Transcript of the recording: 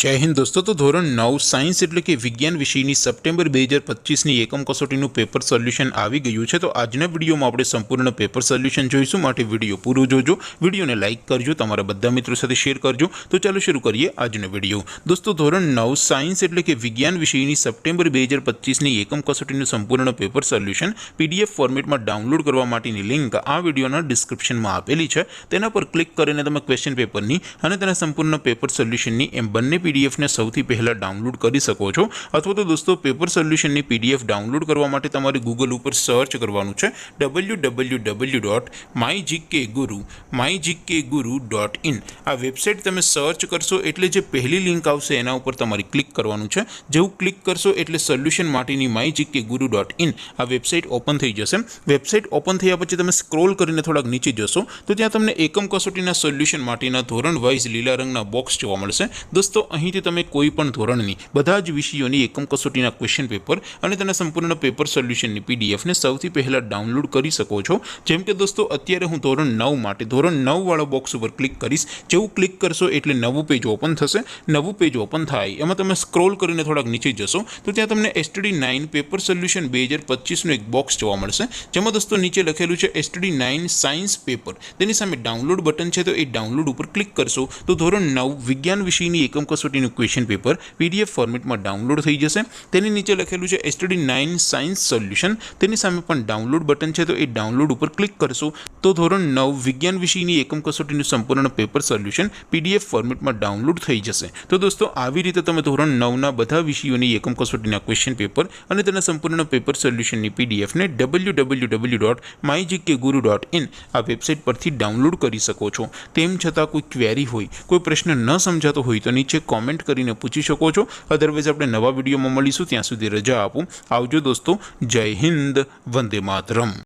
जय हिंद दोस्तों। तो धोरण 9 साइंस એટલે કે વિજ્ઞાન વિષયની સપ્ટેમ્બર 2025ની એકમ કસોટીનું પેપર સોલ્યુશન આવી ગયું છે। તો આજના વિડીયોમાં આપણે સંપૂર્ણ પેપર સોલ્યુશન જોઈશું, માટે વિડીયો પૂરો જોજો, વિડીયોને લાઇક કરજો, તમારા બધા મિત્રો સાથે શેર કરજો। તો ચાલો શરૂ કરીએ આજનો વિડીયો। દોસ્તો ધોરણ 9 સાયન્સ એટલે કે વિજ્ઞાન વિષયની સપ્ટેમ્બર 2025ની એકમ કસોટીનું સંપૂર્ણ પેપર સોલ્યુશન પીડીએફ ફોર્મેટમાં ડાઉનલોડ કરવા માટેની લિંક આ વિડીયોના ડિસ્ક્રિપ્શનમાં આપેલી છે। તેના પર ક્લિક કરીને તમે ક્વેશ્ચન પેપરની અને તેના સંપૂર્ણ પેપર સોલ્યુશનની એમ બંને पीडीएफ ने સૌથી પહેલા ડાઉનલોડ કરી શકો છો। અથવા તો દોસ્તો પેપર સોલ્યુશનની પીડીએફ ડાઉનલોડ કરવા માટે તમારે ગૂગલ ઉપર સર્ચ કરવાનું છે www.mygkguru.in। આ વેબસાઇટ તમે સર્ચ કરશો એટલે જે પહેલી લિંક આવશે એના ઉપર તમારે ક્લિક કરવાનું છે। જેવું ક્લિક કરશો એટલે સોલ્યુશન માટેની mygkguru.in આ વેબસાઇટ ઓપન થઈ જશે। વેબસાઇટ ઓપન થયા પછી તમે સ્ક્રોલ કરીને થોડાક નીચે જશો તો ત્યાં તમને એકમ કસોટીના સોલ્યુશન માટેના ધોરણ વાઇઝ લીલા રંગના બોક્સ જોવા મળશે। દોસ્તો અહીંથી તમે કોઈ પણ ધોરણની બધા જ વિષયોની એકમ કસોટીના ક્વેશ્ચન પેપર અને તેના સંપૂર્ણ પેપર સોલ્યુશનની પીડીએફને સૌથી પહેલા ડાઉનલોડ કરી શકો છો। જેમ કે દોસ્તો અત્યારે હું ધોરણ 9 માટે ધોરણ 9 વાળા બોક્સ ઉપર ક્લિક કરીશ। જેવું ક્લિક કરશો એટલે નવું પેજ ઓપન થશે। નવું પેજ ઓપન થાય એમાં તમે સ્ક્રોલ કરીને થોડાક નીચે જશો તો ત્યાં તમને STD9 પેપર સોલ્યુશન 2025નું એક બોક્સ જોવા મળશે, જેમાં દોસ્તો નીચે લખેલું છે STD9 સાયન્સ પેપર। તેની સામે ડાઉનલોડ બટન છે, તો એ ડાઉનલોડ ઉપર ક્લિક કરશો તો ધોરણ 9 વિજ્ઞાન વિષયની એકમ કસોટીનું ક્વેશ્ચન પેપર પીડીએફ ફોર્મેટમાં ડાઉનલોડ થઈ જશે। તેની નીચે લખેલું છે STD9 સાયન્સ સોલ્યુશન, તેની સામે પણ ડાઉનલોડ બટન છે, તો એ ડાઉનલોડ ઉપર ક્લિક કરશો તો ધોરણ 9 વિજ્ઞાન વિષયની એકમ કસોટીનું સંપૂર્ણ પેપર સોલ્યુશન પીડીએફ ફોર્મેટમાં ડાઉનલોડ થઈ જશે। તો દોસ્તો આવી રીતે તમે ધોરણ 9ના બધા વિષયોની એકમ કસોટીના ક્વેશ્ચન પેપર અને તેના સંપૂર્ણ પેપર સોલ્યુશનની પીડીએફને www.mygkguru.in આ વેબસાઇટ પરથી ડાઉનલોડ કરી શકો છો। તેમ છતાં કોઈ ક્વેરી હોય, કોઈ પ્રશ્ન ન સમજાતો હોય તો નીચે કોમેન્ટ કરીને પૂછી શકો છો। અધરવાઇઝ આપણે નવા વિડીયોમાં મળીશું, ત્યાં સુધી રજા આપો। આવજો દોસ્તો, જય હિન્દ, વંદે માતરમ।